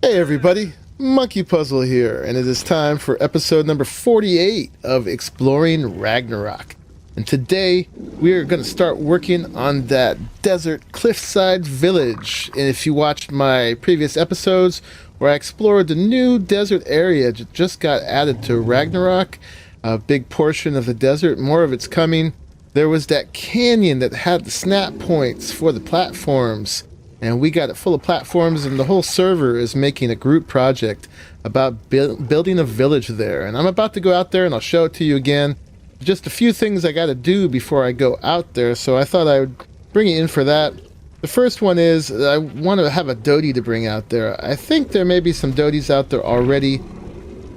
Hey everybody, MonkeyPuzzle here, and it is time for episode number 48 of Exploring Ragnarok. And today we are going to start working on that desert cliffside village. And if you watched my previous episodes where I explored the new desert area that just got added to Ragnarok, a big portion of the desert, more of it's coming. There was that canyon that had the snap points for the platforms. And we got it full of platforms, and the whole server is making a group project about building a village there. And I'm about to go out there, and I'll show it to you again. Just a few things I got to do before I go out there, so I thought I would bring you in for that. The first one is I want to have a dodie to bring out there. I think there may be some dodies out there already,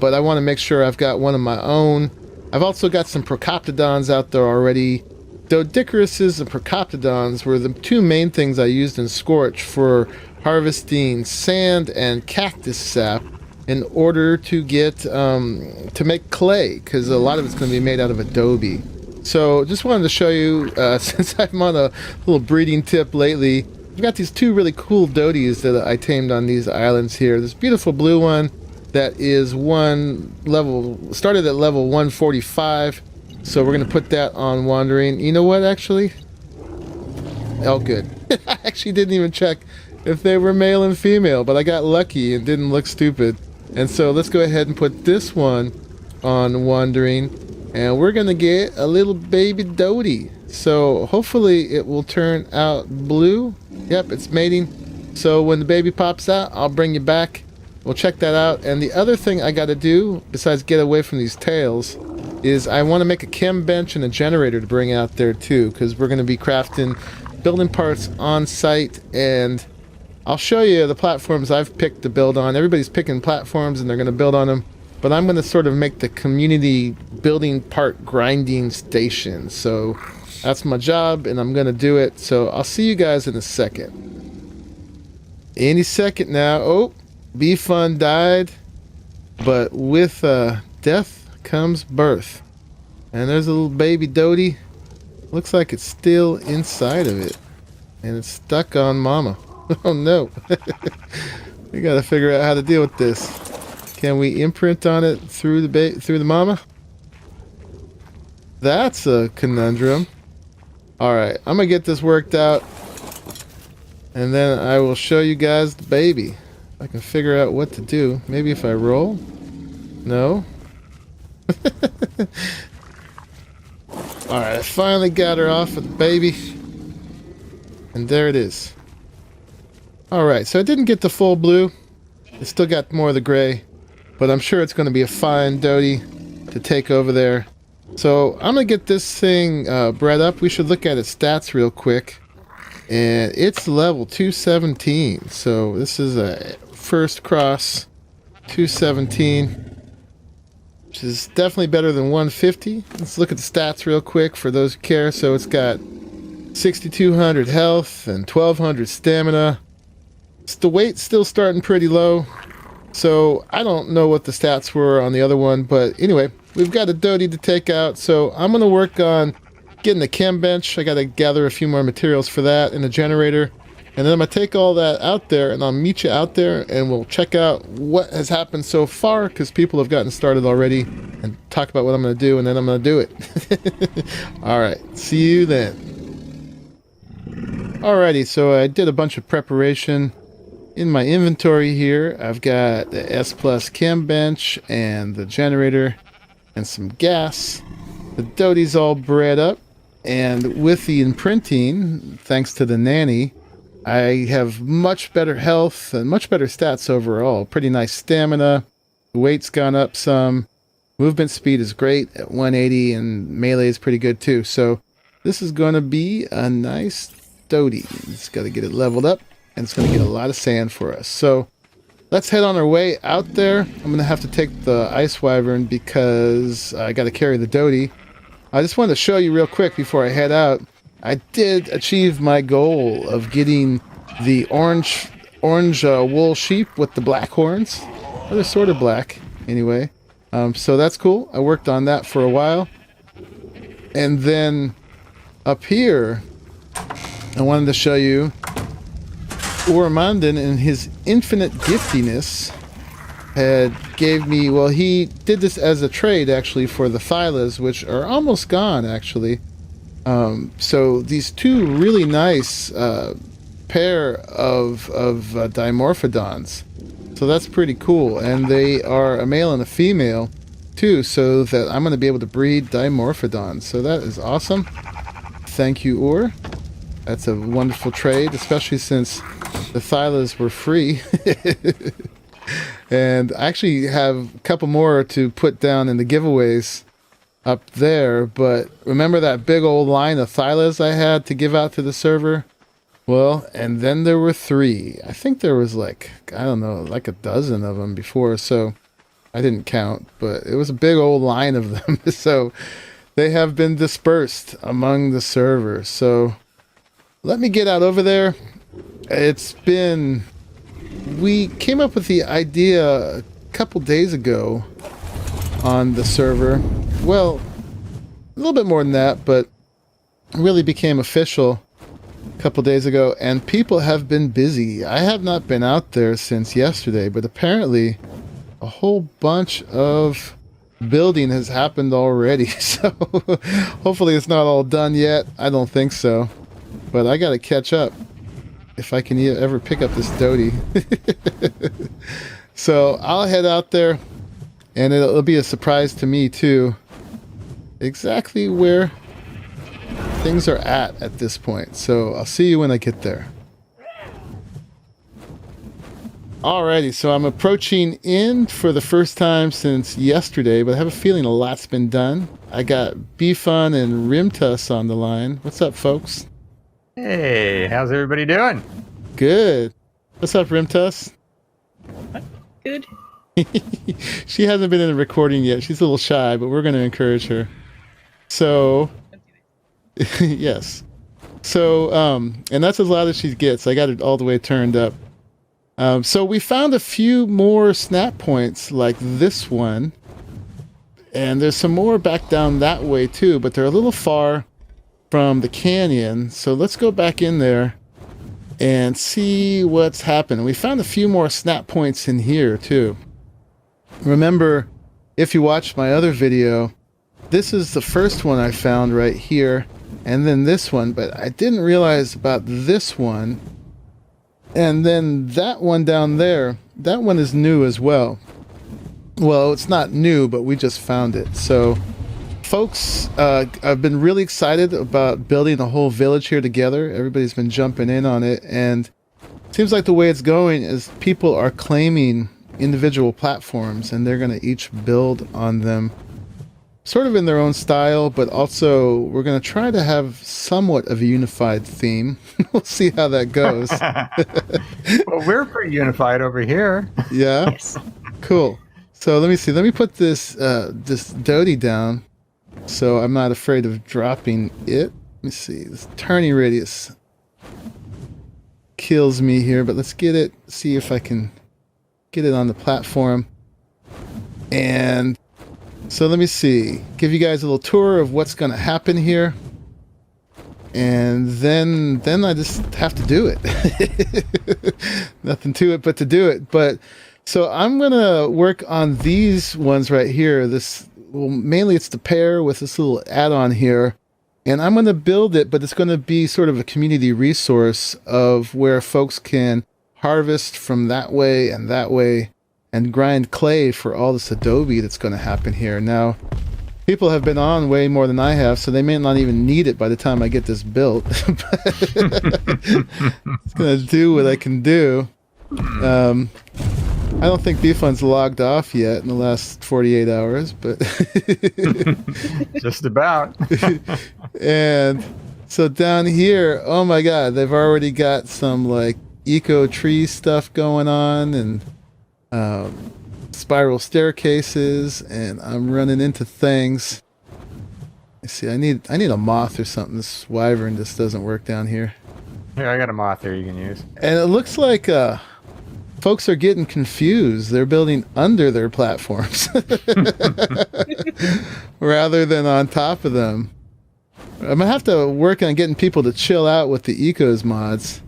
but I want to make sure I've got one of my own. I've also got some Procoptodons out there already. Dodicaruses and Procoptodons were the two main things I used in Scorch for harvesting sand and cactus sap in order to get to make clay, because a lot of it's going to be made out of adobe. So just wanted to show you, since I'm on a little breeding tip lately, I've got these two really cool dodies that I tamed on these islands here. This beautiful blue one that is started at level 145. So we're going to put that on wandering. You know what, actually? Oh, good. I actually didn't even check if they were male and female, but I got lucky and didn't look stupid. And so let's go ahead and put this one on wandering. And we're going to get a little baby dodie. So hopefully it will turn out blue. Yep, it's mating. So when the baby pops out, I'll bring you back. We'll check that out. And the other thing I got to do, besides get away from these tails, is I want to make a chem bench and a generator to bring out there too, because we're going to be crafting building parts on site, and I'll show you the platforms I've picked to build on. Everybody's picking platforms and they're going to build on them, but I'm going to sort of make the community building part grinding station. So that's my job, and I'm going to do it. So I'll see you guys in a second. Any second now. Oh, Be Fun died, but with death comes birth. And there's a little baby dodie. Looks like it's still inside of it, and it's stuck on mama. Oh no. We gotta figure out how to deal with this. Can we imprint on it through the mama? That's a conundrum. Alright, I'm gonna get this worked out, and then I will show you guys the baby. I can figure out what to do. Maybe if I roll? No. Alright, I finally got her off with the baby, and there it is. Alright, so I didn't get the full blue. I still got more of the gray, but I'm sure it's going to be a fine dodie to take over there. So I'm going to get this thing bred up. We should look at its stats real quick, and it's level 217. So this is a first cross 217. Which is definitely better than 150. Let's look at the stats real quick for those who care. So it's got 6,200 health and 1,200 stamina. The weight's still starting pretty low, so I don't know what the stats were on the other one. But anyway, we've got a dodie to take out, so I'm going to work on getting the chem bench. I got to gather a few more materials for that and a generator. And then I'm going to take all that out there, and I'll meet you out there, and we'll check out what has happened so far, because people have gotten started already, and talk about what I'm going to do, and then I'm going to do it. Alright, see you then. Alrighty, so I did a bunch of preparation. In my inventory here, I've got the S Plus chem bench, and the generator, and some gas. The dodie's all bred up, and with the imprinting, thanks to the nanny, I have much better health and much better stats overall. Pretty nice stamina. The weight's gone up some. Movement speed is great at 180, and melee is pretty good too. So this is going to be a nice dodie. It's got to get it leveled up, and it's going to get a lot of sand for us. So let's head on our way out there. I'm going to have to take the ice wyvern because I got to carry the dodie. I just wanted to show you real quick before I head out. I did achieve my goal of getting the orange wool sheep with the black horns. Well, they're sort of black, anyway. So that's cool. I worked on that for a while. And then up here, I wanted to show you Uramandan, in his infinite giftiness, gave me, well, he did this as a trade, actually, for the Thylas, which are almost gone, actually. So these two really nice pair of dimorphodons. So that's pretty cool. And they are a male and a female, too, so that I'm going to be able to breed dimorphodons. So that is awesome. Thank you, Ur. That's a wonderful trade, especially since the Thylas were free. And I actually have a couple more to put down in the giveaways up there, but remember that big old line of Thylas I had to give out to the server? Well, and then there were 3. I think there was like, I don't know, like a dozen of them before, so I didn't count, but it was a big old line of them. So they have been dispersed among the servers. So let me get out over there. We came up with the idea a couple days ago on the server. Well, a little bit more than that, but it really became official a couple days ago, and people have been busy. I have not been out there since yesterday, but apparently a whole bunch of building has happened already. So hopefully it's not all done yet. I don't think so, but I gotta catch up if I can ever pick up this Dodie. So I'll head out there, and it'll be a surprise to me too, exactly where things are at this point. So I'll see you when I get there. Alrighty, so I'm approaching in for the first time since yesterday, but I have a feeling a lot's been done. I got Bfun and Rimtus on the line. What's up, folks? Hey, how's everybody doing? Good. What's up, Rimtus? Good. She hasn't been in the recording yet. She's a little shy, but we're going to encourage her. So, yes. So, and that's as loud as she gets. I got it all the way turned up. So we found a few more snap points like this one. And there's some more back down that way too, but they're a little far from the canyon. So let's go back in there and see what's happened. We found a few more snap points in here too. Remember, if you watched my other video, this is the first one I found right here, and then this one, but I didn't realize about this one. And then that one down there, that one is new as well. Well, it's not new, but we just found it. So folks, I've been really excited about building a whole village here together. Everybody's been jumping in on it, and it seems like the way it's going is people are claiming individual platforms, and they're going to each build on them sort of in their own style, but also we're going to try to have somewhat of a unified theme. We'll see how that goes. Well, we're pretty unified over here. Yeah? Yes. Cool. So let me see. Let me put this this Dodie down so I'm not afraid of dropping it. Let me see. This turning radius kills me here, but let's get it. See if I can get it on the platform. And so let me see. Give you guys a little tour of what's going to happen here. And then I just have to do it. Nothing to it but to do it. But so I'm going to work on these ones right here. This, well, mainly it's the pair with this little add-on here. And I'm going to build it, but it's going to be sort of a community resource of where folks can harvest from that way and grind clay for all this adobe that's going to happen here. Now, people have been on way more than I have, so they may not even need it by the time I get this built. It's going to do what I can do. I don't think Bfun's logged off yet in the last 48 hours, but Just about. And so down here, oh my god, they've already got some like ecoTrees stuff going on, and spiral staircases, and I'm running into things. Let's see, I need a moth or something. This wyvern just doesn't work down here. Here, I got a moth here you can use. And it looks like folks are getting confused. They're building under their platforms rather than on top of them. I'm gonna have to work on getting people to chill out with the ecos mods,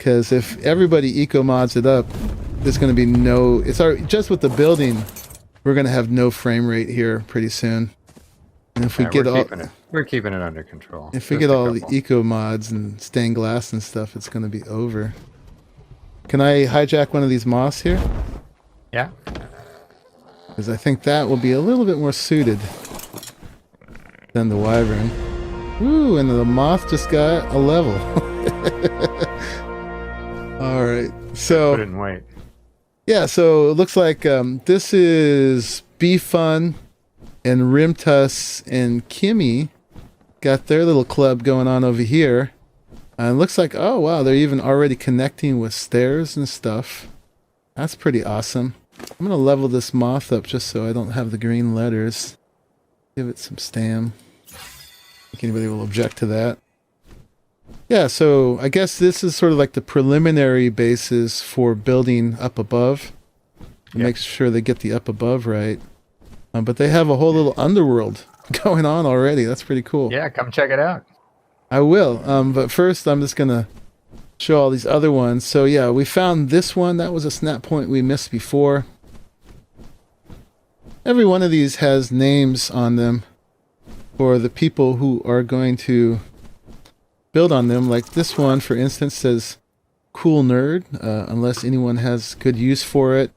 Because if everybody eco mods it up, there's going to be no. It's already, just with the building, we're going to have no frame rate here pretty soon. And if we get we're keeping it under control. if we get all the eco mods and stained glass and stuff, it's going to be over. Can I hijack one of these moths here? Yeah. Because I think that will be a little bit more suited than the wyvern. Ooh, and the moth just got a level. All right, so Put it in wait. yeah, so it looks like this is Be Fun and Rimtus and Kimmy got their little club going on over here. And it looks like, oh wow, they're even already connecting with stairs and stuff. That's pretty awesome. I'm gonna level this moth up just so I don't have the green letters. Give it some stam. I think anybody will object to that. Yeah, so I guess this is sort of like the preliminary basis for building up above. Yep. Make sure they get the up above right. But they have a whole little underworld going on already. That's pretty cool. Yeah, come check it out. I will. But first, I'm just going to show all these other ones. So yeah, we found this one. That was a snap point we missed before. Every one of these has names on them for the people who are going to build on them. Like this one, for instance, says Cool Nerd, unless anyone has good use for it.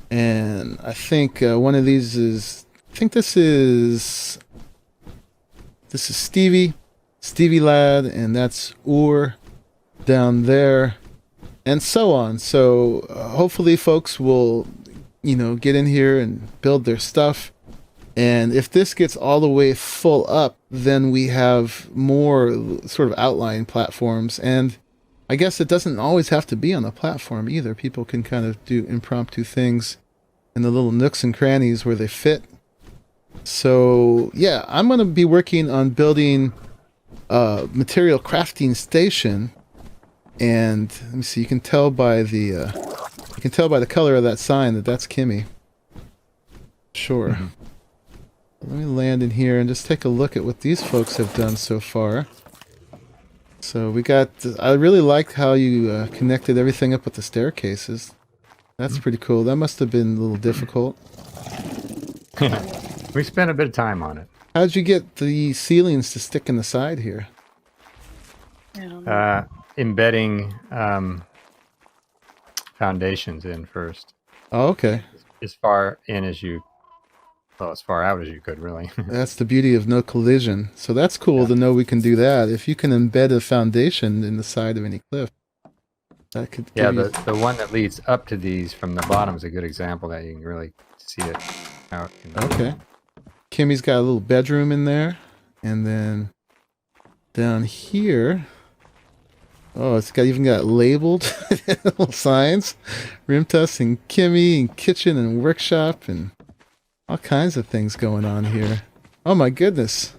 And I think one of these is, I think this is Stevie Lad, and that's down there, and so on. So hopefully folks will, get in here and build their stuff. And if this gets all the way full up, then we have more sort of outlying platforms. And I guess it doesn't always have to be on the platform either. People can kind of do impromptu things in the little nooks and crannies where they fit. So yeah, I'm going to be working on building a material crafting station. And let me see, you can tell by the color of that sign that that's Kimmy. Sure. Mm-hmm. Let me land in here and just take a look at what these folks have done so far. So we got, I really liked how you connected everything up with the staircases. That's pretty cool. That must have been a little difficult. We spent a bit of time on it. How'd you get the ceilings to stick in the side here? Embedding foundations in first. Oh, okay. As far in as you, well, as far out as you could, really. That's the beauty of no collision. So that's cool to know we can do that. If you can embed a foundation in the side of any cliff, that could yeah, the one that leads up to these from the bottom is a good example that you can really see it out. Okay. Kimmy's got a little bedroom in there. And then down here, oh, it's even got labeled little signs. Rimtus and Kimmy and kitchen and workshop and all kinds of things going on here. Oh my goodness.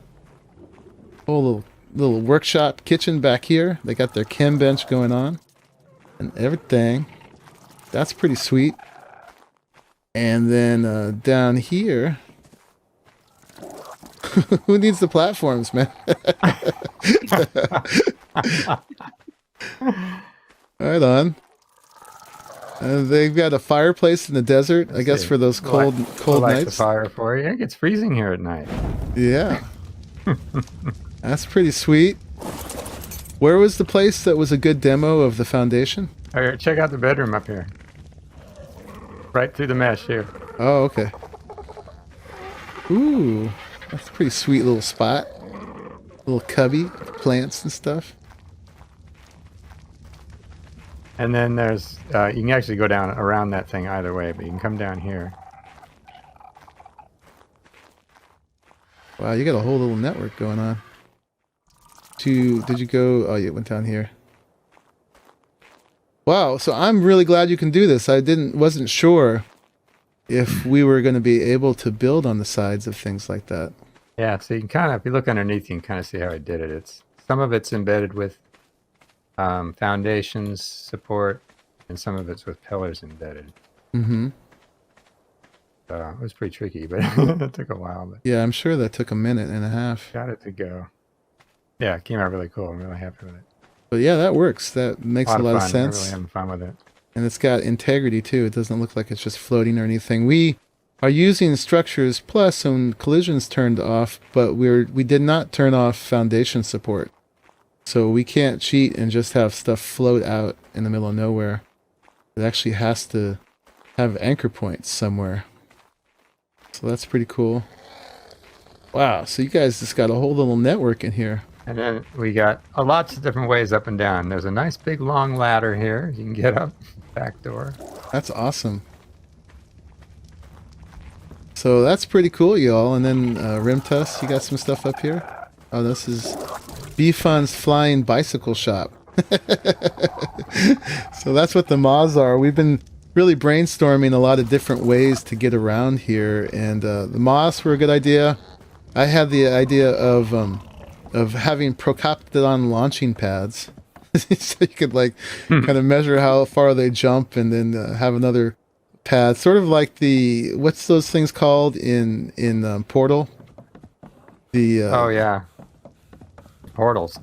Whole little workshop kitchen back here. They got their chem bench going on. And everything. That's pretty sweet. And then down here. Who needs the platforms, man? Right on. They've got a fireplace in the desert, I guess, for those cold light nights. The fire for you. It gets freezing here at night. Yeah. That's pretty sweet. Where was the place that was a good demo of the foundation? All right, check out the bedroom up here. Right through the mesh here. Oh, okay. Ooh, that's a pretty sweet little spot. Little cubby, plants and stuff. And then there's, you can actually go down around that thing either way, but you can come down here. Wow, you got a whole little network going on. Did you go? Oh, you went down here. Wow, so I'm really glad you can do this. I wasn't sure if we were going to be able to build on the sides of things like that. Yeah, so you can kind of, if you look underneath, you can kind of see how I did it. Some of it's embedded with foundations support, and some of it's with pillars embedded. Mm-hmm. It was pretty tricky, but it took a while. But yeah, I'm sure that took a minute and a half. got it to go. Yeah, it came out really cool. I'm really happy with it. But yeah, that works. That makes a lot of fun. sense. We're really having fun with it. And it's got integrity too. It doesn't look like it's just floating or anything. We are using Structures Plus and collisions turned off, but we did not turn off foundation support. So we can't cheat and just have stuff float out in the middle of nowhere. It actually has to have anchor points somewhere. So that's pretty cool. Wow, so you guys just got a whole little network in here. And then we got lots of different ways up and down. There's a nice big long ladder here. You can get up back door. That's awesome. So that's pretty cool, y'all. And then Rimtus, you got some stuff up here? Oh, this is B-Fun's Flying Bicycle Shop. So that's what the moths are. We've been really brainstorming a lot of different ways to get around here, and the moths were a good idea. I had the idea of having Procoptodon launching pads, so you could like kind of measure how far they jump, and then have another pad, sort of like the what's those things called in Portal? The oh yeah, portals.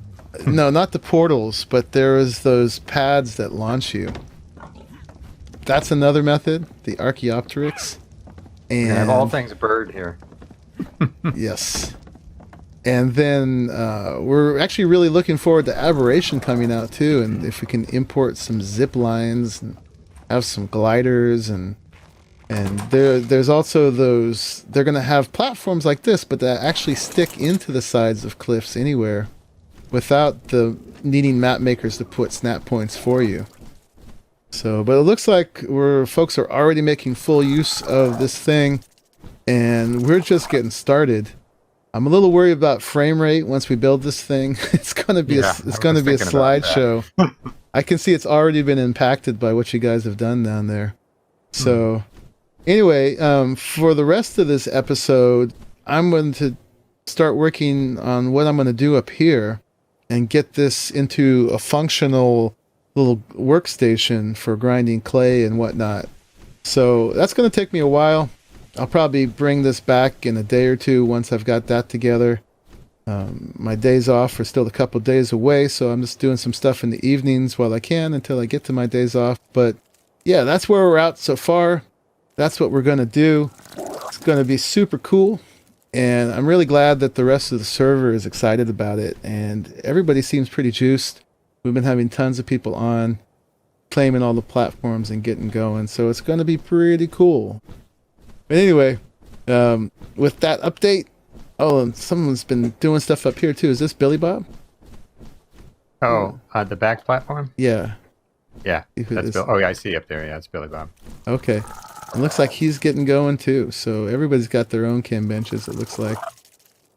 No, not the portals, but there is those pads that launch you. That's another method, the Archaeopteryx. And we have all things bird here. Yes. And then we're actually really looking forward to Aberration coming out too, and if we can import some zip lines and have some gliders, and there's also those, they're going to have platforms like this, but that actually stick into the sides of cliffs anywhere without the needing map makers to put snap points for you. So, but it looks like folks are already making full use of this thing, and we're just getting started. I'm a little worried about frame rate once we build this thing. It's going to be a slideshow. I can see it's already been impacted by what you guys have done down there. So, anyway, for the rest of this episode, I'm going to start working on what I'm going to do up here and get this into a functional little workstation for grinding clay and whatnot. So that's going to take me a while. I'll probably bring this back in a day or two once I've got that together. My days off are still a couple days away, so I'm just doing some stuff in the evenings while I can until I get to my days off. But yeah, that's where we're at so far. That's what we're going to do. It's going to be super cool. And I'm really glad that the rest of the server is excited about it. And everybody seems pretty juiced. We've been having tons of people on, claiming all the platforms and getting going. So it's going to be pretty cool. But anyway, with that update, oh, and someone's been doing stuff up here too. Is this Billy Bob? Oh, the back platform? Yeah. Yeah. That's Bill. Oh, yeah, I see up there. Yeah, it's Billy Bob. Okay. It looks like he's getting going too. So everybody's got their own cam benches, it looks like.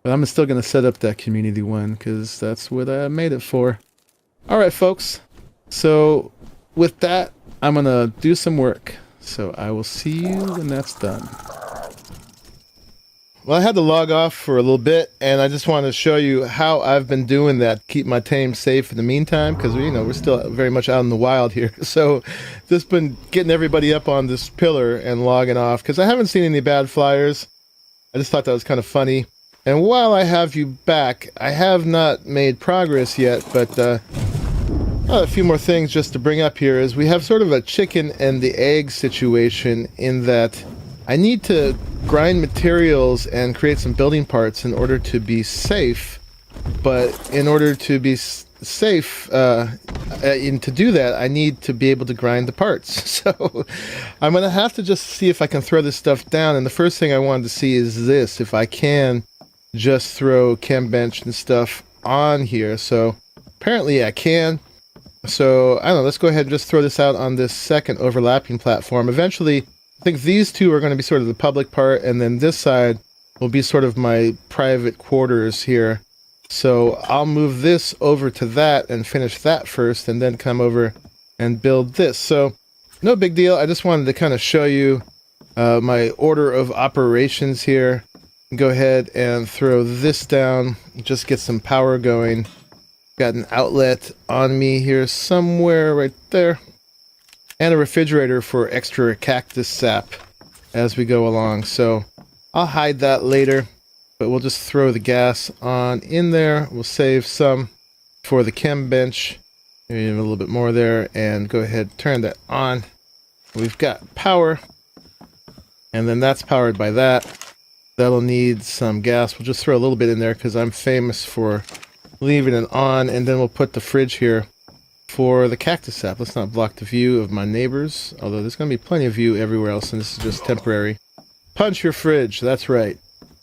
But I'm still going to set up that community one because that's what I made it for. All right, folks. So with that, I'm going to do some work. So I will see you when that's done. Well, I had to log off for a little bit, and I just want to show you how I've been doing that to keep my tame safe in the meantime, because we're still very much out in the wild here. So just been getting everybody up on this pillar and logging off, because I haven't seen any bad flyers. I just thought that was kind of funny. And while I have you back, I have not made progress yet, but a few more things just to bring up here is we have sort of a chicken and the egg situation in that I need to grind materials and create some building parts in order to be safe. But in order to be safe, and to do that, I need to be able to grind the parts. So I'm going to have to just see if I can throw this stuff down. And the first thing I wanted to see is this, if I can just throw chem bench and stuff on here. So apparently I can. So I don't know, let's go ahead and just throw this out on this second overlapping platform. Eventually, I think these two are going to be sort of the public part, and then this side will be sort of my private quarters here. So I'll move this over to that and finish that first, and then come over and build this. So no big deal. I just wanted to kind of show you my order of operations here. Go ahead and throw this down, just get some power going. Got an outlet on me here somewhere right there. And a refrigerator for extra cactus sap as we go along. So I'll hide that later, but we'll just throw the gas on in there. We'll save some for the chem bench. Maybe a little bit more there, and go ahead and turn that on. We've got power, and then that's powered by that. That'll need some gas. We'll just throw a little bit in there because I'm famous for leaving it on, and then we'll put the fridge here for the cactus sap. Let's not block the view of my neighbors, although there's going to be plenty of view everywhere else, and this is just temporary. Punch your fridge, that's right.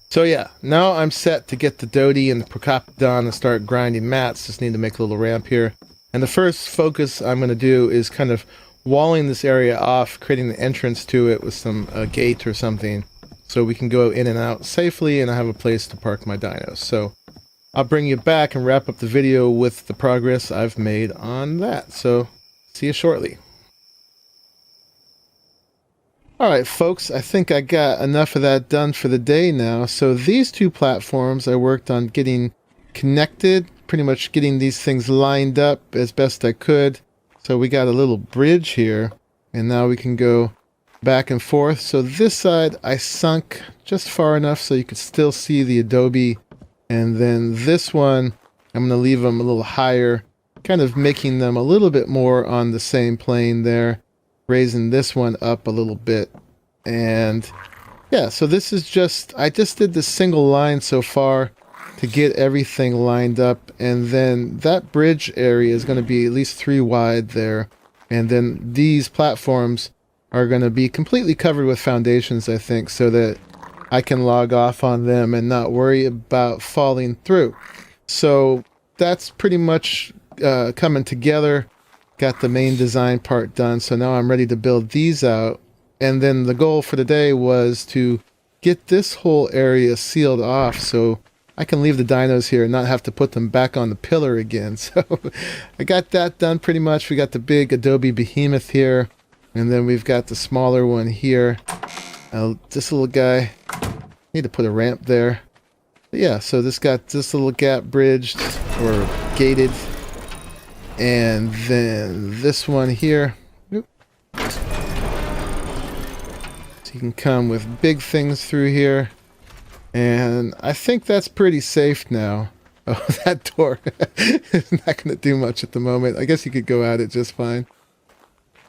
So yeah, now I'm set to get the Dodie and the Procopodon and start grinding mats. Just need to make a little ramp here. And the first focus I'm going to do is kind of walling this area off, creating the entrance to it with some gate or something, so we can go in and out safely and I have a place to park my dinos. So I'll bring you back and wrap up the video with the progress I've made on that. So see you shortly. Alright folks, I think I got enough of that done for the day now. So these two platforms I worked on getting connected, pretty much getting these things lined up as best I could. So we got a little bridge here, and now we can go back and forth. So this side I sunk just far enough so you could still see the adobe, and then this one I'm going to leave them a little higher, kind of making them a little bit more on the same plane there, raising this one up a little bit. And yeah, so this is just, I just did this single line so far to get everything lined up, and then that bridge area is going to be at least 3 wide there, and then these platforms are going to be completely covered with foundations, I think, so that I can log off on them and not worry about falling through. So that's pretty much coming together. Got the main design part done, so now I'm ready to build these out. And then the goal for the day was to get this whole area sealed off so I can leave the dinos here and not have to put them back on the pillar again. So I got that done pretty much. We got the big adobe behemoth here, and then we've got the smaller one here. This little guy, need to put a ramp there. But yeah, so this got this little gap bridged or gated, and then this one here. Oop. So you can come with big things through here. And I think that's pretty safe now. Oh, that door is not going to do much at the moment. I guess you could go at it just fine.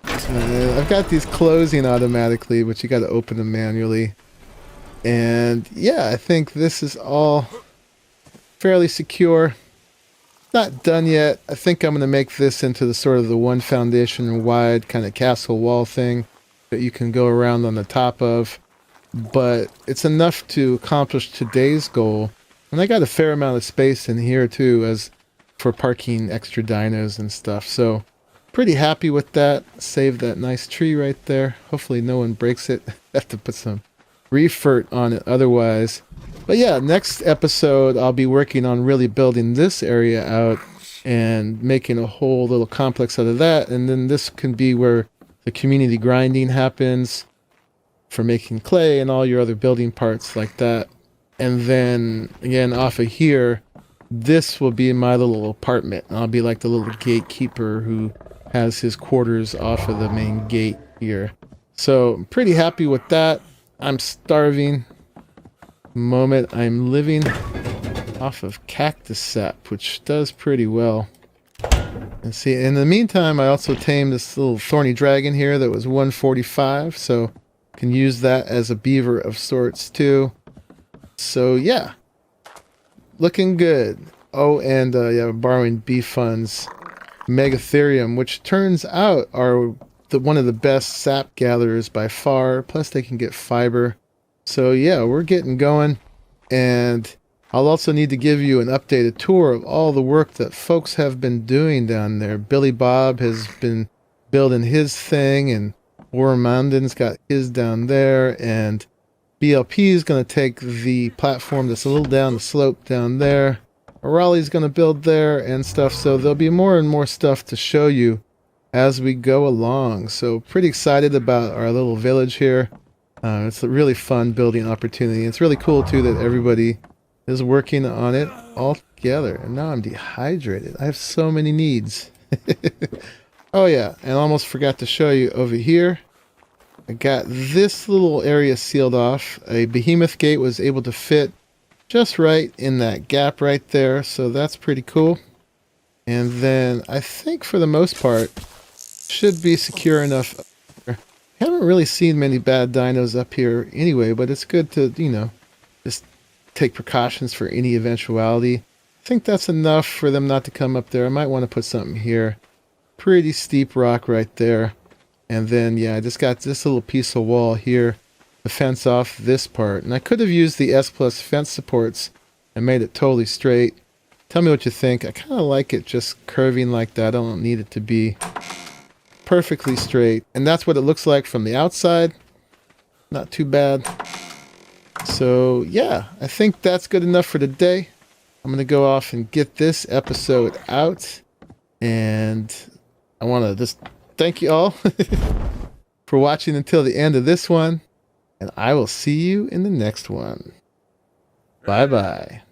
I've got these closing automatically, but you got to open them manually. And yeah, I think this is all fairly secure. Not done yet. I think I'm going to make this into the sort of the one foundation wide kind of castle wall thing that you can go around on the top of. But it's enough to accomplish today's goal. And I got a fair amount of space in here too, as for parking extra dinos and stuff. So pretty happy with that. Save that nice tree right there. Hopefully no one breaks it. Have to put some refert on it otherwise. But yeah, next episode I'll be working on really building this area out and making a whole little complex out of that. And then this can be where the community grinding happens for making clay and all your other building parts like that. And then again off of here, this will be my little apartment. I'll be like the little gatekeeper who has his quarters off of the main gate here. So I'm pretty happy with that. I'm starving. Moment I'm living off of cactus sap, which does pretty well. And see, in the meantime, I also tamed this little thorny dragon here that was 145, so can use that as a beaver of sorts too. So yeah, looking good. Oh, and yeah, borrowing beef funds, Megatherium, which turns out are one of the best sap gatherers by far. Plus they can get fiber. So yeah, we're getting going. And I'll also need to give you an updated tour of all the work that folks have been doing down there. Billy Bob has been building his thing, and Warmanden's got his down there, and BLP is going to take the platform that's a little down the slope down there. Arahli's going to build there and stuff, so there'll be more and more stuff to show you as we go along. So pretty excited about our little village here. It's a really fun building opportunity. It's really cool too that everybody is working on it all together. And now I'm dehydrated. I have so many needs. Oh yeah, and I almost forgot to show you over here. I got this little area sealed off. A behemoth gate was able to fit just right in that gap right there, so that's pretty cool. And then I think for the most part, should be secure enough. I haven't really seen many bad dinos up here anyway, but it's good to, you know, just take precautions for any eventuality. I think that's enough for them not to come up there. I might want to put something here. Pretty steep rock right there. And then, yeah, I just got this little piece of wall here to fence off this part. And I could have used the S Plus fence supports and made it totally straight. Tell me what you think. I kind of like it just curving like that. I don't need it to be perfectly straight. And that's what it looks like from the outside. Not too bad. So, yeah, I think that's good enough for today. I'm going to go off and get this episode out. And I want to just thank you all for watching until the end of this one. And I will see you in the next one. Bye-bye.